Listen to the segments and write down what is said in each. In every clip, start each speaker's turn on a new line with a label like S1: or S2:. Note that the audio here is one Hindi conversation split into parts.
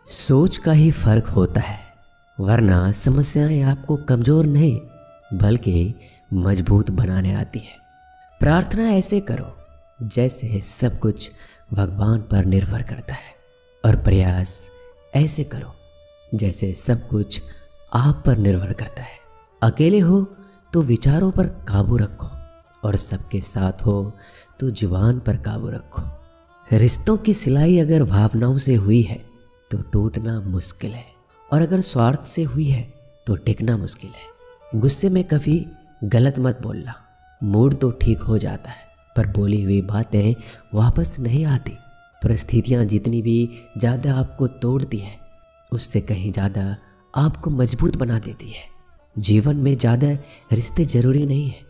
S1: सोच का ही फर्क होता है, वरना समस्याएं आपको कमजोर नहीं बल्कि मजबूत बनाने आती है। प्रार्थना ऐसे करो जैसे सब कुछ भगवान पर निर्भर करता है, और प्रयास ऐसे करो जैसे सब कुछ आप पर निर्भर करता है। अकेले हो तो विचारों पर काबू रखो, और सबके साथ हो तो जुबान पर काबू रखो। रिश्तों की सिलाई अगर भावनाओं से हुई है तो टूटना मुश्किल है, और अगर स्वार्थ से हुई है तो टिकना मुश्किल है। गुस्से में कभी गलत मत बोलना, मूड तो ठीक हो जाता है पर बोली हुई बातें वापस नहीं आती। परिस्थितियाँ जितनी भी ज़्यादा आपको तोड़ती है, उससे कहीं ज़्यादा आपको मजबूत बना देती है। जीवन में ज़्यादा रिश्ते ज़रूरी नहीं है,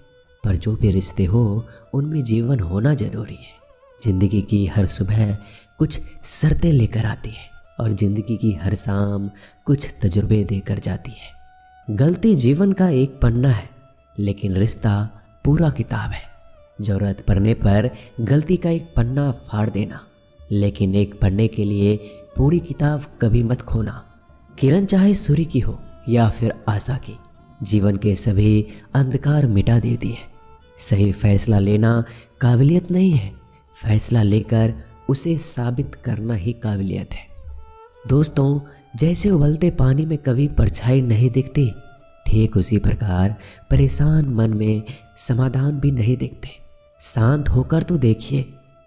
S1: पर जो भी रिश्ते हो उनमें जीवन होना ज़रूरी है। ज़िंदगी की हर सुबह कुछ शर्तें लेकर आती है, और ज़िंदगी की हर शाम कुछ तजुर्बे देकर जाती है। गलती जीवन का एक पन्ना है, लेकिन रिश्ता पूरा किताब है। ज़रूरत पड़ने पर गलती का एक पन्ना फाड़ देना, लेकिन एक पन्ने के लिए पूरी किताब कभी मत खोना। किरण चाहे सूर्य की हो या फिर आशा की, जीवन के सभी अंधकार मिटा देती है। सही फैसला लेना काबिलियत नहीं है, फैसला लेकर उसे साबित करना ही काबिलियत है। दोस्तों, जैसे उबलते पानी में कभी परछाई नहीं दिखती, ठीक उसी प्रकार परेशान मन में समाधान भी नहीं दिखते। शांत होकर तो देखिए,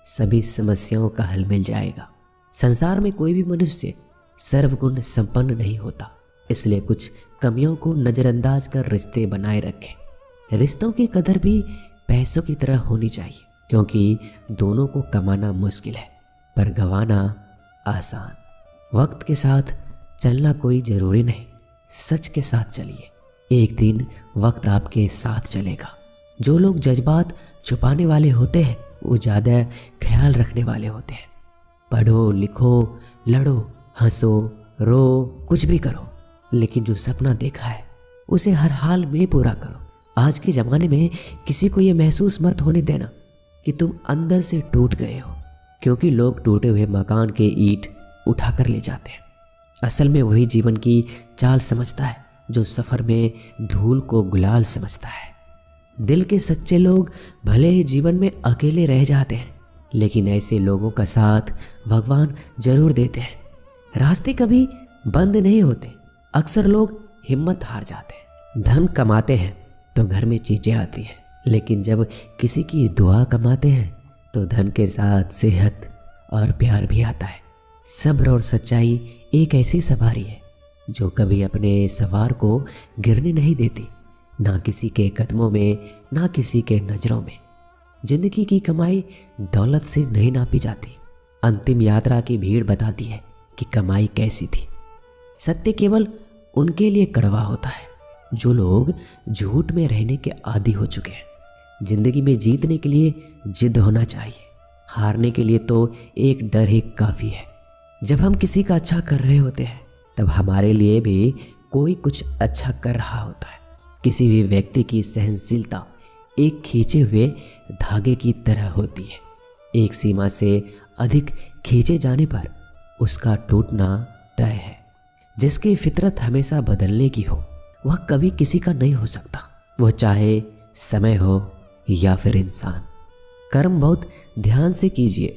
S1: सभी समस्याओं का हल मिल जाएगा। संसार में कोई भी मनुष्य सर्वगुण संपन्न नहीं होता, इसलिए कुछ कमियों को नज़रअंदाज कर रिश्ते बनाए रखें। रिश्तों की कदर भी पैसों की तरह होनी चाहिए, क्योंकि दोनों को कमाना मुश्किल है पर गंवाना आसान। वक्त के साथ चलना कोई ज़रूरी नहीं, सच के साथ चलिए, एक दिन वक्त आपके साथ चलेगा। जो लोग जज्बात छुपाने वाले होते हैं वो ज़्यादा ख्याल रखने वाले होते हैं। पढ़ो, लिखो, लड़ो, हंसो, रो, कुछ भी करो, लेकिन जो सपना देखा है उसे हर हाल में पूरा करो। आज के ज़माने में किसी को ये महसूस मत होने देना कि तुम अंदर से टूट गए हो, क्योंकि लोग टूटे हुए मकान के ईंट उठा कर ले जाते हैं। असल में वही जीवन की चाल समझता है जो सफ़र में धूल को गुलाल समझता है। दिल के सच्चे लोग भले ही जीवन में अकेले रह जाते हैं, लेकिन ऐसे लोगों का साथ भगवान जरूर देते हैं। रास्ते कभी बंद नहीं होते, अक्सर लोग हिम्मत हार जाते हैं। धन कमाते हैं तो घर में चीज़ें आती हैं, लेकिन जब किसी की दुआ कमाते हैं तो धन के साथ सेहत और प्यार भी आता है। सब्र और सच्चाई एक ऐसी सवारी है जो कभी अपने सवार को गिरने नहीं देती, ना किसी के कदमों में, ना किसी के नज़रों में। जिंदगी की कमाई दौलत से नहीं नापी जाती। अंतिम यात्रा की भीड़ बताती है कि कमाई कैसी थी। सत्य केवल उनके लिए कड़वा होता है जो लोग झूठ में रहने के आदी हो चुके हैं। जिंदगी में जीतने के लिए जिद होना चाहिए, हारने के लिए तो एक डर ही काफ़ी है। जब हम किसी का अच्छा कर रहे होते हैं तब हमारे लिए भी कोई कुछ अच्छा कर रहा होता है। किसी भी व्यक्ति की सहनशीलता एक खींचे हुए धागे की तरह होती है। एक सीमा से अधिक खींचे जाने पर उसका टूटना तय है। जिसकी फितरत हमेशा बदलने की हो वह कभी किसी का नहीं हो सकता, वह चाहे समय हो या फिर इंसान। कर्म बहुत ध्यान से कीजिए,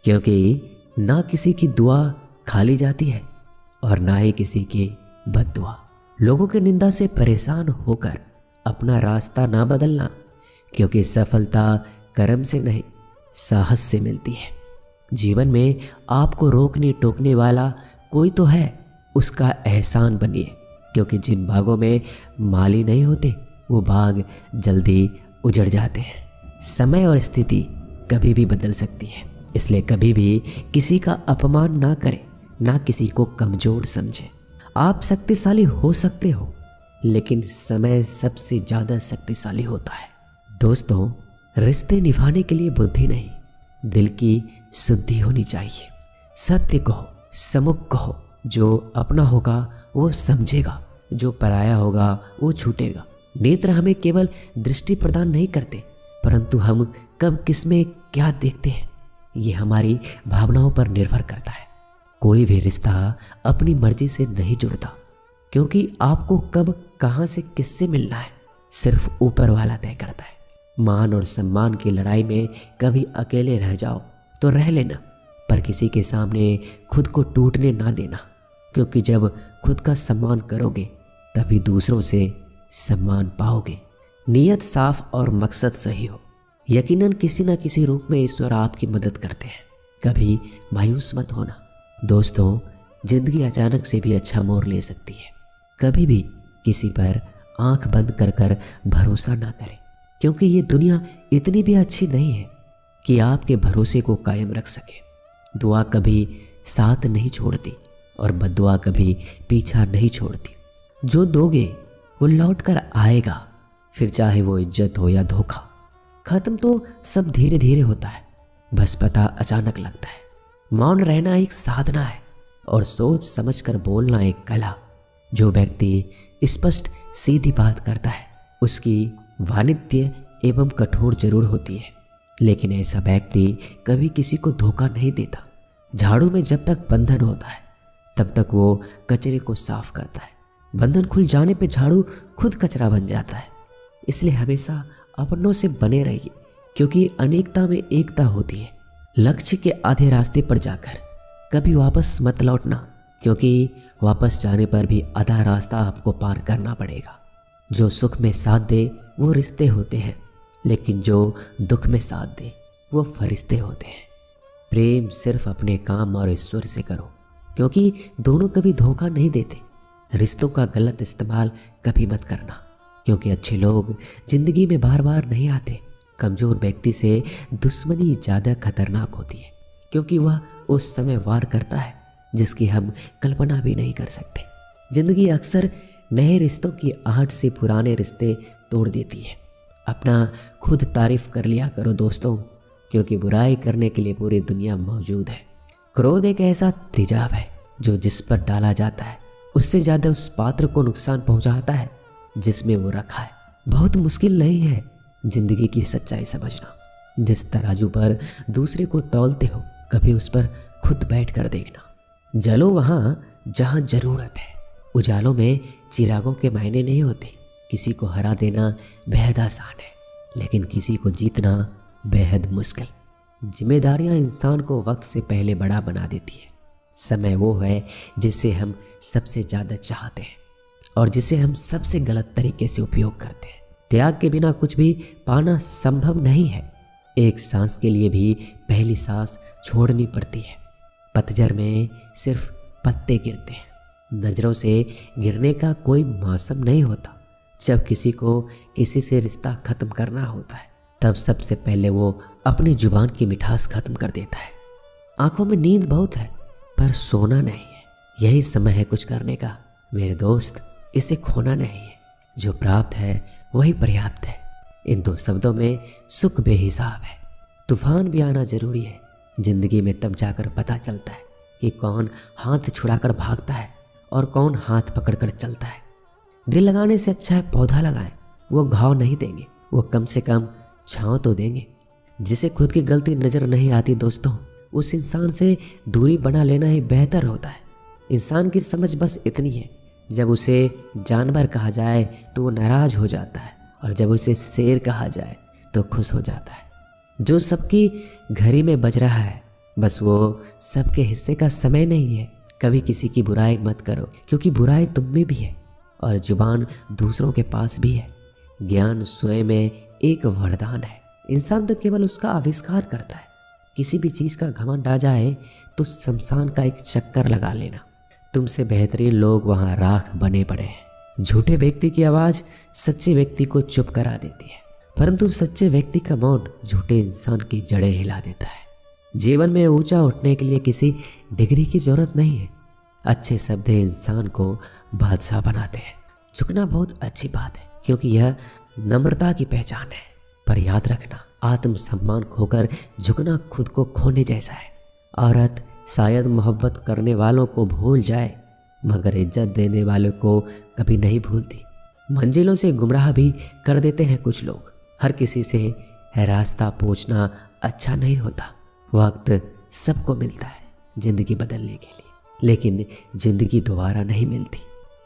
S1: क्योंकि ना किसी की दुआ खाली जाती है और ना ही किसी की बद्दुआ। लोगों की निंदा से परेशान होकर अपना रास्ता ना बदलना, क्योंकि सफलता कर्म से नहीं साहस से मिलती है। जीवन में आपको रोकने टोकने वाला कोई तो है, उसका एहसान बनिए, क्योंकि जिन बागों में माली नहीं होते वो बाग जल्दी उजड़ जाते हैं। समय और स्थिति कभी भी बदल सकती है, इसलिए कभी भी किसी का अपमान ना करें, ना किसी को कमज़ोर समझें। आप शक्तिशाली हो सकते हो, लेकिन समय सबसे ज़्यादा शक्तिशाली होता है। दोस्तों, रिश्ते निभाने के लिए बुद्धि नहीं, दिल की शुद्धि होनी चाहिए। सत्य कहो, सम्मुख कहो, जो अपना होगा वो समझेगा, जो पराया होगा वो छूटेगा। नेत्र हमें केवल दृष्टि प्रदान नहीं करते, परंतु हम कब किस में क्या देखते हैं ये हमारी भावनाओं पर निर्भर करता है। कोई भी रिश्ता अपनी मर्जी से नहीं जुड़ता, क्योंकि आपको कब कहाँ से किससे मिलना है सिर्फ ऊपर वाला तय करता है। मान और सम्मान की लड़ाई में कभी अकेले रह जाओ तो रह लेना, पर किसी के सामने खुद को टूटने ना देना, क्योंकि जब खुद का सम्मान करोगे तभी दूसरों से सम्मान पाओगे। नीयत साफ और मकसद सही हो, यकीनन किसी न किसी रूप में ईश्वर आपकी मदद करते हैं। कभी मायूस मत होना दोस्तों, जिंदगी अचानक से भी अच्छा मोड़ ले सकती है। कभी भी किसी पर आंख बंद कर कर भरोसा ना करें, क्योंकि ये दुनिया इतनी भी अच्छी नहीं है कि आपके भरोसे को कायम रख सके। दुआ कभी साथ नहीं छोड़ती और बद्दुआ कभी पीछा नहीं छोड़ती। जो दोगे वो लौट कर आएगा, फिर चाहे वो इज्जत हो या धोखा। खत्म तो सब धीरे धीरे होता है, बस पता अचानक लगता है। मौन रहना एक साधना है और सोच समझ कर बोलना एक कला। जो व्यक्ति स्पष्ट सीधी बात करता है उसकी वाणिज्य एवं कठोर जरूर होती है, लेकिन ऐसा व्यक्ति कभी किसी को धोखा नहीं देता। झाड़ू में जब तक बंधन होता है तब तक वो कचरे को साफ करता है। बंधन खुल जाने पे झाड़ू खुद कचरा बन जाता है। इसलिए हमेशा अपनों से बने रहिए, क्योंकि अनेकता में एकता होती है। लक्ष्य के आधे रास्ते पर जाकर कभी वापस मत लौटना, क्योंकि वापस जाने पर भी आधा रास्ता आपको पार करना पड़ेगा। जो सुख में साथ दे वो रिश्ते होते हैं, लेकिन जो दुख में साथ दे वो फरिश्ते होते हैं। प्रेम सिर्फ अपने काम और ईश्वर से करो, क्योंकि दोनों कभी धोखा नहीं देते। रिश्तों का गलत इस्तेमाल कभी मत करना, क्योंकि अच्छे लोग जिंदगी में बार बार नहीं आते। कमजोर व्यक्ति से दुश्मनी ज़्यादा खतरनाक होती है, क्योंकि वह उस समय वार करता है जिसकी हम कल्पना भी नहीं कर सकते। जिंदगी अक्सर नए रिश्तों की आहट से पुराने रिश्ते तोड़ देती है। अपना खुद तारीफ कर लिया करो दोस्तों, क्योंकि बुराई करने के लिए पूरी दुनिया मौजूद है। क्रोध एक ऐसा तेजाब है जो जिस पर डाला जाता है उससे ज़्यादा उस पात्र को नुकसान पहुंचाता है जिसमें वो रखा है। बहुत मुश्किल नहीं है जिंदगी की सच्चाई समझना। जिस तराजू पर दूसरे को तौलते हो कभी उस पर खुद बैठ कर देखना। जलो वहाँ जहाँ जरूरत है। उजालों में चिरागों के मायने नहीं होते। किसी को हरा देना बेहद आसान है, लेकिन किसी को जीतना बेहद मुश्किल। जिम्मेदारियां इंसान को वक्त से पहले बड़ा बना देती है। समय वो है जिसे हम सबसे ज़्यादा चाहते हैं और जिसे हम सबसे गलत तरीके से उपयोग करते हैं। त्याग के बिना कुछ भी पाना संभव नहीं है। एक सांस के लिए भी पहली सांस छोड़नी पड़ती है। पतझड़ में सिर्फ पत्ते गिरते हैं। नज़रों से गिरने का कोई मौसम नहीं होता। जब किसी को किसी से रिश्ता ख़त्म करना होता है तब सबसे पहले वो अपनी जुबान की मिठास ख़त्म कर देता है। आंखों में नींद बहुत है पर सोना नहीं है। यही समय है कुछ करने का मेरे दोस्त, इसे खोना नहीं है। जो प्राप्त है वही पर्याप्त है। इन दो शब्दों में सुख बेहिसाब है। तूफान भी आना जरूरी है। जिंदगी में तब जाकर पता चलता है कि कौन हाथ छुड़ाकर भागता है और कौन हाथ पकड़कर चलता है। दिल लगाने से अच्छा है पौधा लगाएं। वो घाव नहीं देंगे, वो कम से कम छांव तो देंगे। जिसे खुद की गलती नज़र नहीं आती दोस्तों, उस इंसान से दूरी बना लेना ही बेहतर होता है। इंसान की समझ बस इतनी है, जब उसे जानवर कहा जाए तो वो नाराज हो जाता है और जब उसे शेर कहा जाए तो खुश हो जाता है। जो सबकी घड़ी में बज रहा है बस वो सबके हिस्से का समय नहीं है। कभी किसी की बुराई मत करो, क्योंकि बुराई तुम में भी है और जुबान दूसरों के पास भी है। ज्ञान स्वयं में एक वरदान है। इंसान तो केवल उसका आविष्कार करता है। किसी भी चीज़ का घमंड आ जाए तो शमशान का एक चक्कर लगा लेना। तुमसे बेहतरीन लोग वहाँ राख बने पड़े हैं। झूठे व्यक्ति की आवाज़ सच्चे व्यक्ति को चुप करा देती है, परंतु सच्चे व्यक्ति का मौन झूठे इंसान की जड़ें हिला देता है। जीवन में ऊंचा उठने के लिए किसी डिग्री की जरूरत नहीं है। अच्छे शब्द इंसान को बादशाह बनाते हैं। झुकना बहुत अच्छी बात है, क्योंकि यह नम्रता की पहचान है। पर याद रखना, आत्मसम्मान खोकर झुकना खुद को खोने जैसा है। औरत शायद मोहब्बत करने वालों को भूल जाए, मगर इज्जत देने वालों को कभी नहीं भूलती। मंजिलों से गुमराह भी कर देते हैं कुछ लोग। हर किसी से रास्ता पूछना अच्छा नहीं होता। वक्त सबको मिलता है जिंदगी बदलने के लिए। लेकिन ज़िंदगी दोबारा नहीं मिलती।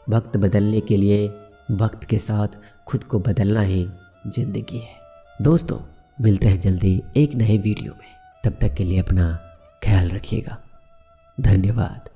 S1: वक्त बदलने के लिए वक्त के साथ खुद को बदलना ही ज़िंदगी है। दोस्तों, मिलते हैं जल्दी एक नए वीडियो में। तब तक के लिए अपना ख्याल रखिएगा। धन्यवाद।